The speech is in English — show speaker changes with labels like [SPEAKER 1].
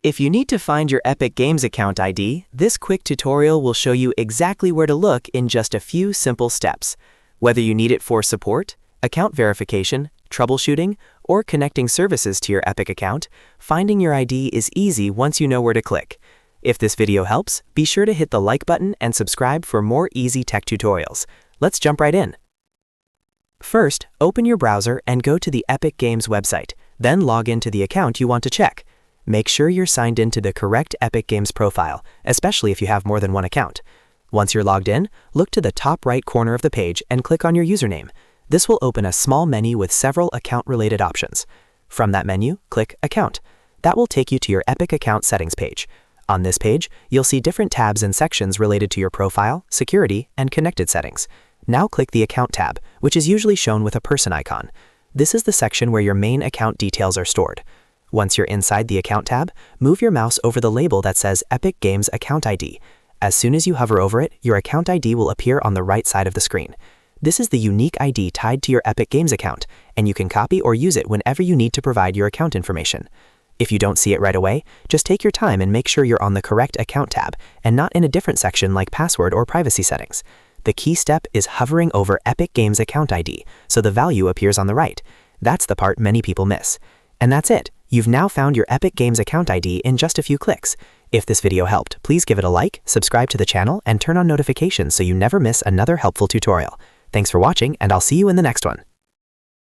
[SPEAKER 1] If you need to find your Epic Games account ID, this quick tutorial will show you exactly where to look in just a few simple steps. Whether you need it for support, account verification, troubleshooting, or connecting services to your Epic account, finding your ID is easy once you know where to click. If this video helps, be sure to hit the like button and subscribe for more easy tech tutorials. Let's jump right in. First, open your browser and go to the Epic Games website, then log into the account you want to check. Make sure you're signed into the correct Epic Games profile, especially if you have more than one account. Once you're logged in, look to the top right corner of the page and click on your username. This will open a small menu with several account-related options. From that menu, click Account. That will take you to your Epic account settings page. On this page, you'll see different tabs and sections related to your profile, security, and connected settings. Now click the Account tab, which is usually shown with a person icon. This is the section where your main account details are stored. Once you're inside the Account tab, move your mouse over the label that says Epic Games Account ID. As soon as you hover over it, your account ID will appear on the right side of the screen. This is the unique ID tied to your Epic Games account, and you can copy or use it whenever you need to provide your account information. If you don't see it right away, just take your time and make sure you're on the correct Account tab and not in a different section like password or privacy settings. The key step is hovering over Epic Games Account ID, so the value appears on the right. That's the part many people miss. And that's it. You've now found your Epic Games account ID in just a few clicks. If this video helped, please give it a like, subscribe to the channel, and turn on notifications so you never miss another helpful tutorial. Thanks for watching, and I'll see you in the next one.